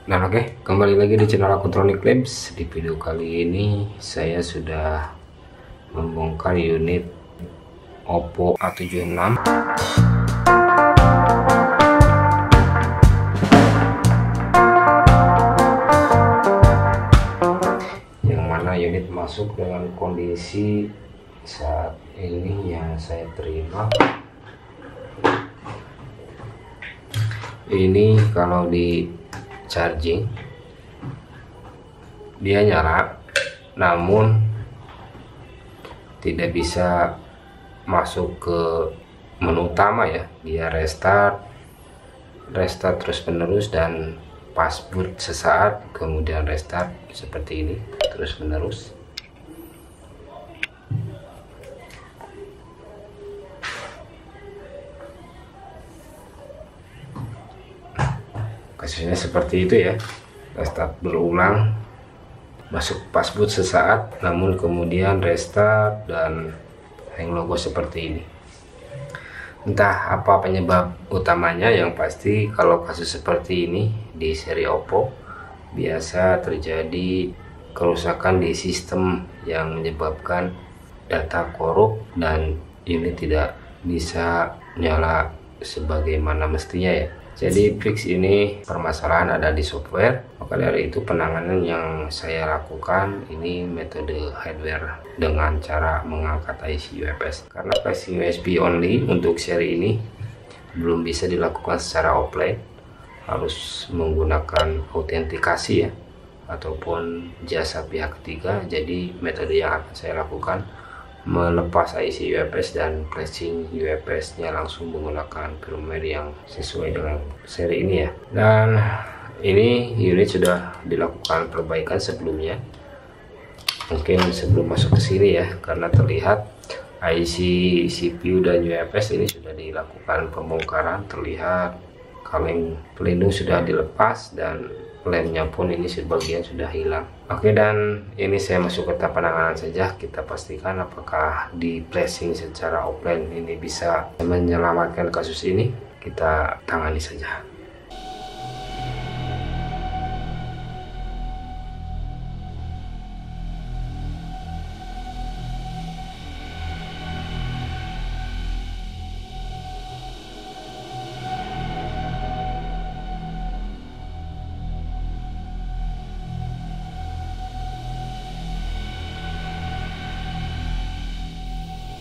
Nah oke, kembali lagi di channel Aquatronic Labs. Di video kali ini saya sudah membongkar unit Oppo A76 yang mana unit masuk dengan kondisi saat ini yang saya terima. Ini kalau di charging dia nyala, namun tidak bisa masuk ke menu utama ya. Dia restart terus menerus dan pas boot sesaat kemudian restart seperti ini terus menerus. Kasusnya seperti itu ya, restart berulang, masuk pas boot sesaat namun kemudian restart dan hang logo seperti ini. Entah apa penyebab utamanya, yang pasti kalau kasus seperti ini di seri Oppo biasa terjadi kerusakan di sistem yang menyebabkan data korup dan unit tidak bisa nyala sebagaimana mestinya ya. Jadi fix ini permasalahan ada di software. Maka dari itu penanganan yang saya lakukan ini metode hardware dengan cara mengangkat IC UFS. Karena flashing USB only untuk seri ini belum bisa dilakukan secara offline, harus menggunakan autentikasi ya ataupun jasa pihak ketiga. Jadi metode yang akan saya lakukan melepas IC UFS dan flashing UFS nya langsung menggunakan firmware yang sesuai dengan seri ini ya. Dan ini unit sudah dilakukan perbaikan sebelumnya, mungkin sebelum masuk ke sini ya, karena terlihat IC CPU dan UFS ini sudah dilakukan pembongkaran. Terlihat kaleng pelindung sudah dilepas dan lemnya pun ini sebagian sudah hilang. Oke, dan ini saya masuk ke tahap penanganan saja. Kita pastikan apakah di flashing secara offline ini bisa menyelamatkan kasus ini. Kita tangani saja.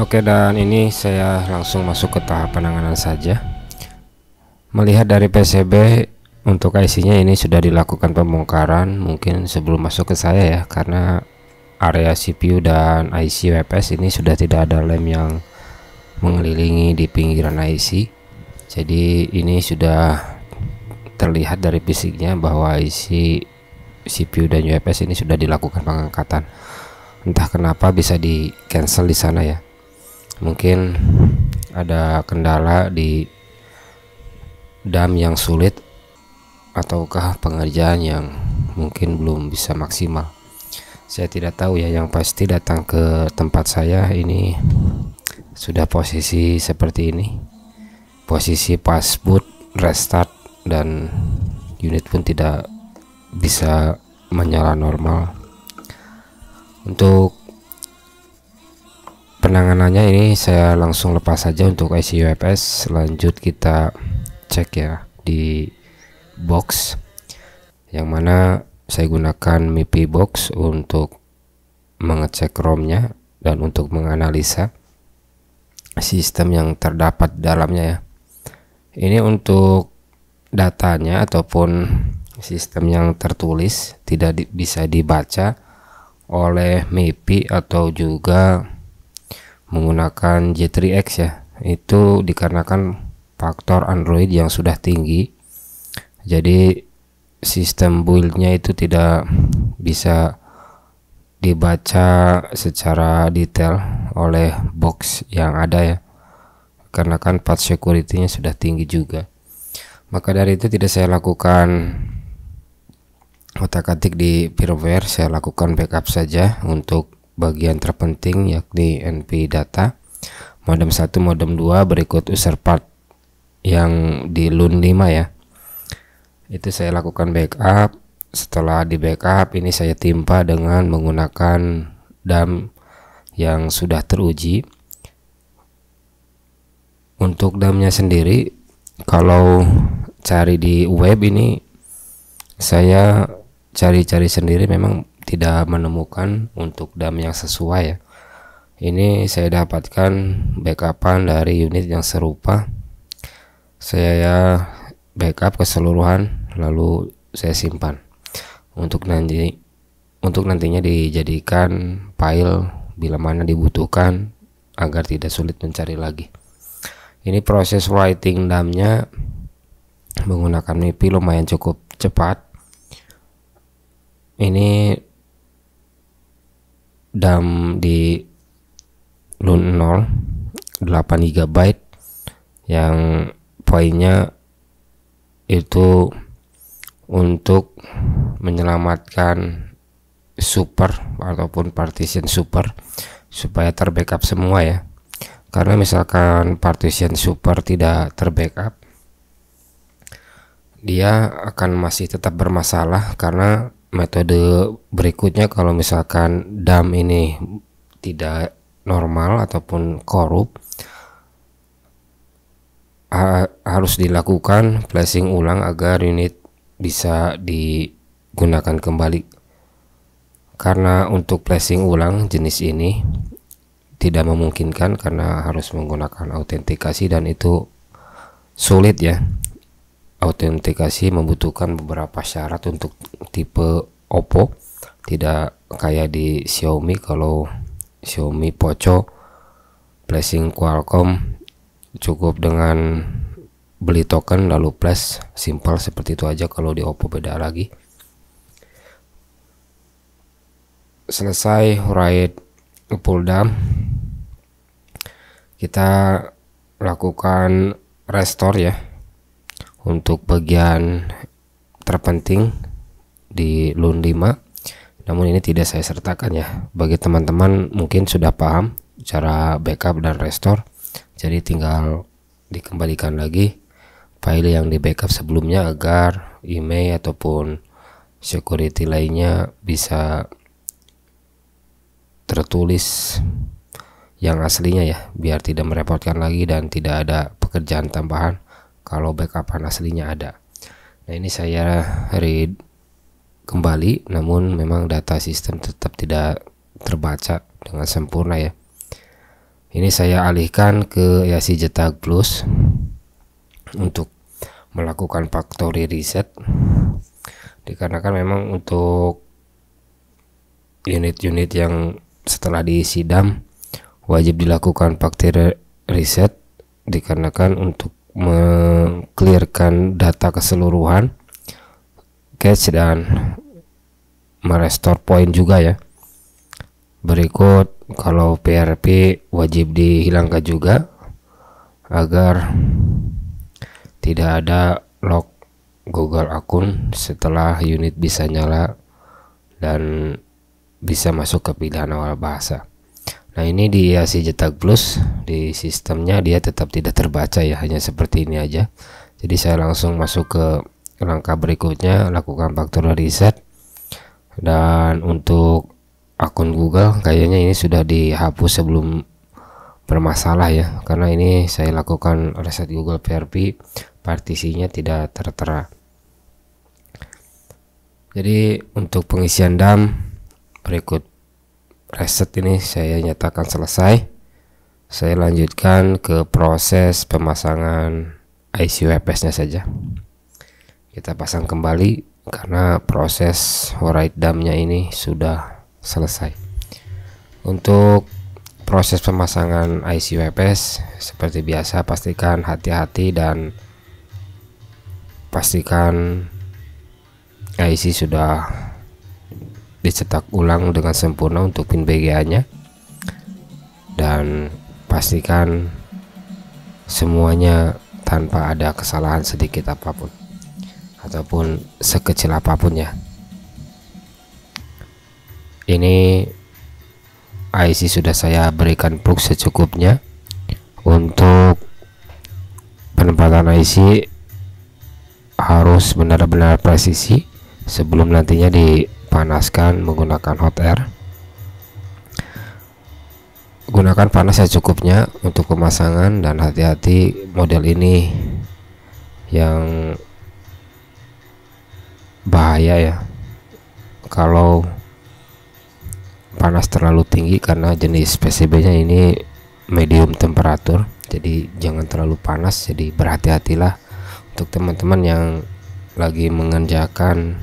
Oke, dan ini saya langsung masuk ke tahap penanganan saja. Melihat dari PCB untuk IC-nya ini sudah dilakukan pembongkaran mungkin sebelum masuk ke saya ya, karena area CPU dan IC UFS ini sudah tidak ada lem yang mengelilingi di pinggiran IC. Jadi ini sudah terlihat dari fisiknya bahwa IC CPU dan UFS ini sudah dilakukan pengangkatan. Entah kenapa bisa di cancel di sana ya. Mungkin ada kendala di dam yang sulit ataukah pengerjaan yang mungkin belum bisa maksimal. Saya tidak tahu ya, yang pasti datang ke tempat saya ini sudah posisi seperti ini. Posisi pas boot, restart, dan unit pun tidak bisa menyala normal. Untuk penanganannya ini saya langsung lepas saja untuk IC UFS. Lanjut kita cek ya di box, yang mana saya gunakan MIPI box untuk mengecek ROM-nya dan untuk menganalisa sistem yang terdapat dalamnya ya. Ini untuk datanya ataupun sistem yang tertulis tidak bisa dibaca oleh MIPI atau juga menggunakan J3X ya. Itu dikarenakan faktor Android yang sudah tinggi, jadi sistem build-nya itu tidak bisa dibaca secara detail oleh box yang ada ya, karena kan path security-nya sudah tinggi juga. Maka dari itu tidak saya lakukan otak-atik di firmware, saya lakukan backup saja untuk bagian terpenting yakni NP data, modem 1, modem 2, berikut user part yang di LUN 5 ya. Itu saya lakukan backup. Setelah di backup, ini saya timpa dengan menggunakan dam yang sudah teruji. Untuk damnya sendiri, kalau cari di web ini saya cari-cari sendiri, memang tidak menemukan untuk dam yang sesuai ya. Ini saya dapatkan backupan dari unit yang serupa. Saya backup keseluruhan lalu saya simpan untuk nantinya dijadikan file bila mana dibutuhkan agar tidak sulit mencari lagi. Ini proses writing damnya menggunakan MIPI lumayan cukup cepat. Ini dam di LUN 0 8 GB yang poinnya itu untuk menyelamatkan super ataupun partition super supaya terbackup semua ya. Karena misalkan partition super tidak terbackup, dia akan masih tetap bermasalah, karena metode berikutnya kalau misalkan dam ini tidak normal ataupun korup, harus dilakukan flashing ulang agar unit bisa digunakan kembali. Karena untuk flashing ulang jenis ini tidak memungkinkan karena harus menggunakan autentikasi, dan itu sulit ya. Autentikasi membutuhkan beberapa syarat untuk tipe Oppo, tidak kayak di Xiaomi. Kalau Xiaomi Poco flashing Qualcomm cukup dengan beli token lalu flash, simple seperti itu aja. Kalau di Oppo beda lagi. Selesai write full dam, kita lakukan restore ya untuk bagian terpenting di LUN 5. Namun ini tidak saya sertakan ya. Bagi teman-teman mungkin sudah paham cara backup dan restore, jadi tinggal dikembalikan lagi file yang di backup sebelumnya agar email ataupun security lainnya bisa tertulis yang aslinya ya, biar tidak merepotkan lagi dan tidak ada pekerjaan tambahan kalau backupan aslinya ada. Nah, ini saya read kembali, namun memang data sistem tetap tidak terbaca dengan sempurna ya. Ini saya alihkan ke YASI JTAG Plus untuk melakukan factory reset, dikarenakan memang untuk unit-unit yang setelah diisi dam wajib dilakukan factory reset, dikarenakan untuk mengclearkan data keseluruhan, cache, dan merestore point juga ya. Berikut kalau PHP wajib dihilangkan juga agar tidak ada log Google akun setelah unit bisa nyala dan bisa masuk ke pilihan awal bahasa. Nah, ini di YASI JTAG Plus di sistemnya dia tetap tidak terbaca ya, hanya seperti ini aja. Jadi saya langsung masuk ke langkah berikutnya, lakukan factory reset. Dan untuk akun Google kayaknya ini sudah dihapus sebelum bermasalah ya, karena ini saya lakukan reset Google PHP, partisinya tidak tertera. Jadi untuk pengisian dam berikut reset ini saya nyatakan selesai. Saya lanjutkan ke proses pemasangan IC UFS nya saja. Kita pasang kembali karena proses write dam-nya ini sudah selesai. Untuk proses pemasangan IC UFS seperti biasa, pastikan hati-hati dan pastikan IC sudah dicetak ulang dengan sempurna untuk pin BGA nya, dan pastikan semuanya tanpa ada kesalahan sedikit apapun ataupun sekecil apapun ya. Ini IC sudah saya berikan plug secukupnya. Untuk penempatan IC harus benar-benar presisi sebelum nantinya dipanaskan menggunakan hot air. Gunakan panas secukupnya untuk pemasangan, dan hati-hati model ini yang bahaya ya kalau panas terlalu tinggi, karena jenis PCB-nya ini medium temperatur, jadi jangan terlalu panas. Jadi berhati-hatilah untuk teman-teman yang lagi mengerjakan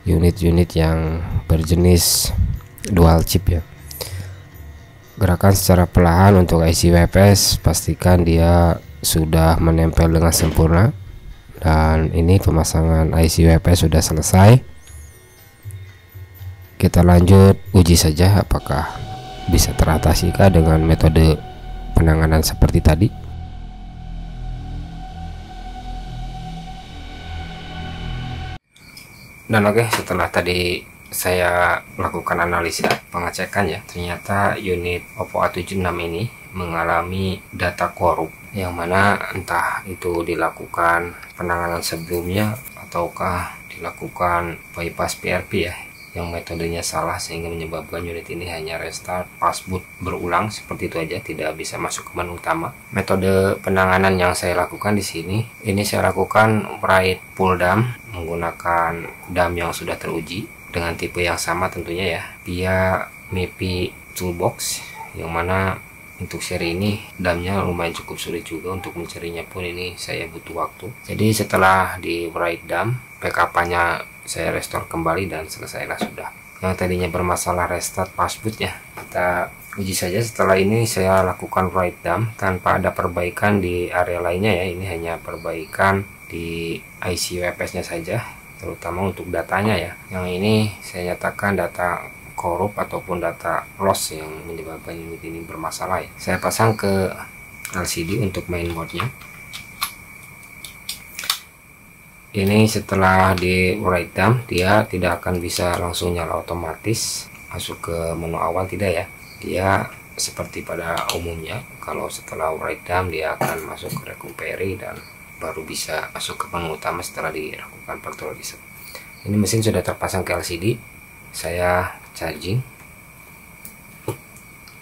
unit-unit yang berjenis dual chip ya. Gerakan secara perlahan untuk IC UPS, pastikan dia sudah menempel dengan sempurna. Dan ini pemasangan IC UPS sudah selesai. Kita lanjut uji saja apakah bisa teratasikah dengan metode penanganan seperti tadi. Dan oke, setelah tadi saya lakukan analisa pengecekan ya, ternyata unit Oppo A76 ini mengalami data korup, yang mana entah itu dilakukan penanganan sebelumnya ataukah dilakukan bypass PRP ya, yang metodenya salah sehingga menyebabkan unit ini hanya restart pas boot berulang seperti itu aja, tidak bisa masuk ke menu utama. Metode penanganan yang saya lakukan di sini, ini saya lakukan write pull dump menggunakan dump yang sudah teruji dengan tipe yang sama tentunya ya, via MIPI Toolbox, yang mana untuk seri ini dumpnya lumayan cukup sulit juga, untuk mencarinya pun ini saya butuh waktu. Jadi setelah di write dump, backup-nya saya restore kembali dan selesailah sudah. Yang tadinya bermasalah restart passboot ya, kita uji saja. Setelah ini saya lakukan write dump tanpa ada perbaikan di area lainnya ya, ini hanya perbaikan di IC UPS nya saja, terutama untuk datanya ya. Yang ini saya nyatakan data korup ataupun data loss yang menyebabkan unit ini bermasalah ya. Saya pasang ke LCD untuk mainboardnya. Ini setelah di write dump, dia tidak akan bisa langsung nyala otomatis masuk ke menu awal, tidak ya. Dia seperti pada umumnya, kalau setelah write dump dia akan masuk ke recovery dan baru bisa masuk ke menu utama setelah dilakukan factory reset. Ini mesin sudah terpasang ke LCD, saya charging.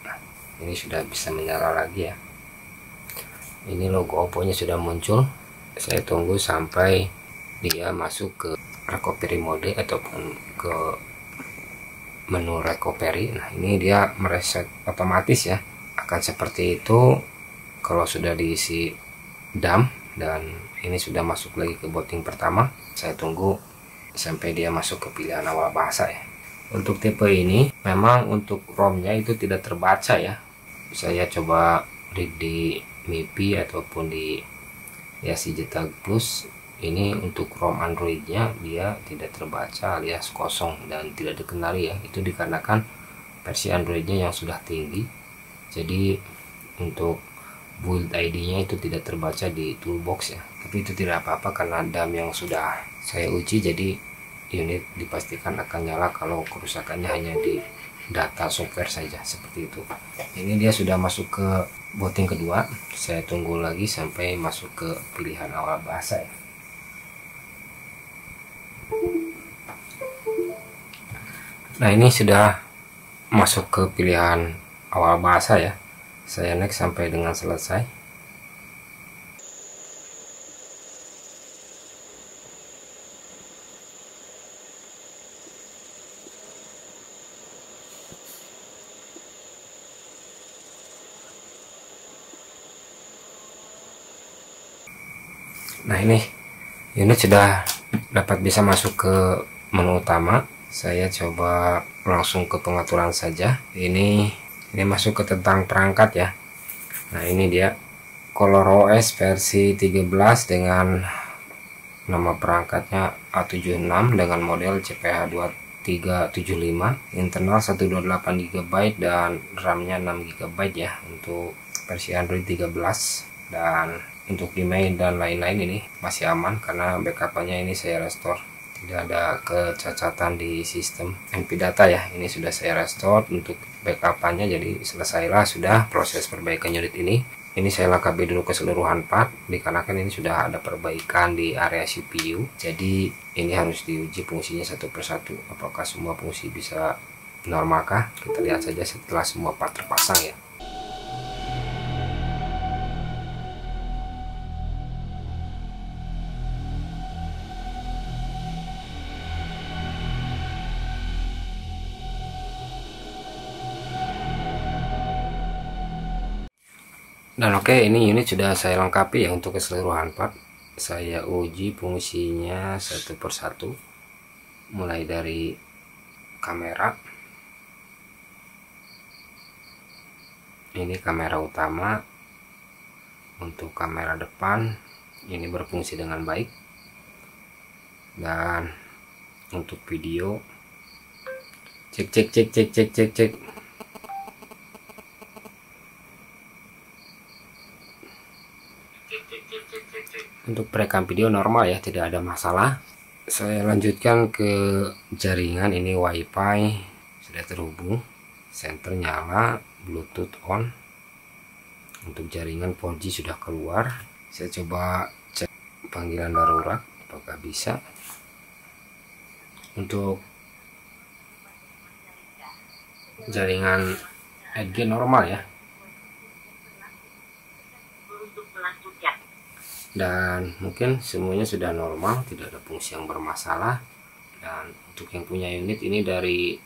Nah, ini sudah bisa menyala lagi ya. Ini logo Oppo nya sudah muncul. Saya tunggu sampai dia masuk ke recovery mode ataupun ke menu recovery. Nah, ini dia mereset otomatis ya, akan seperti itu kalau sudah diisi dump. Dan ini sudah masuk lagi ke booting pertama. Saya tunggu sampai dia masuk ke pilihan awal bahasa ya. Untuk tipe ini memang untuk ROM-nya itu tidak terbaca ya. Saya coba read di MIPI ataupun di YASI-JTAG Plus. Ini untuk ROM Android-nya dia tidak terbaca alias kosong dan tidak dikenali ya. Itu dikarenakan versi Android-nya yang sudah tinggi. Jadi untuk build ID-nya itu tidak terbaca di toolbox ya. Tapi itu tidak apa-apa karena dump yang sudah saya uji, jadi unit dipastikan akan nyala kalau kerusakannya hanya di data software saja, seperti itu. Ini dia sudah masuk ke booting kedua. Saya tunggu lagi sampai masuk ke pilihan awal bahasa ya. Nah, ini sudah masuk ke pilihan awal bahasa ya. Saya next sampai dengan selesai. Nah, ini unit sudah dapat bisa masuk ke menu utama. Saya coba langsung ke pengaturan saja. Ini masuk ke tentang perangkat ya. Nah, ini dia ColorOS versi 13 dengan nama perangkatnya A76 dengan model CPH2375, internal 128 GB dan RAM-nya 6 GB ya untuk versi Android 13. Dan untuk email dan lain-lain ini masih aman karena backup-nya ini saya restore, tidak ada kecacatan di sistem NP data ya. Ini sudah saya restore untuk backup-nya, jadi selesailah sudah proses perbaikan unit ini. Ini saya lengkapi dulu keseluruhan part, dikarenakan ini sudah ada perbaikan di area CPU. Jadi ini harus diuji fungsinya satu persatu. Apakah semua fungsi bisa normalkah? Kita lihat saja setelah semua part terpasang ya. Dan oke, ini unit sudah saya lengkapi ya untuk keseluruhan part. Saya uji fungsinya satu persatu, mulai dari kamera. Ini kamera utama. Untuk kamera depan ini berfungsi dengan baik, dan untuk video cek. Untuk perekam video normal ya, tidak ada masalah. Saya lanjutkan ke jaringan. Ini WiFi sudah terhubung, senter nyala, Bluetooth on. Untuk jaringan 4G sudah keluar. Saya coba cek panggilan darurat apakah bisa. Untuk jaringan 8G normal ya, dan mungkin semuanya sudah normal, tidak ada fungsi yang bermasalah. Dan untuk yang punya unit ini dari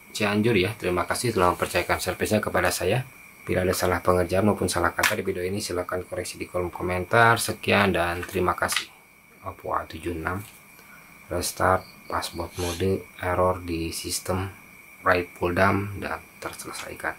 Cianjur ya, terima kasih telah mempercayakan servisnya kepada saya. Bila ada salah pengerjaan maupun salah kata di video ini, silahkan koreksi di kolom komentar. Sekian dan terima kasih. Oppo A76 restart, password mode, error di sistem, right pull down, dan terselesaikan.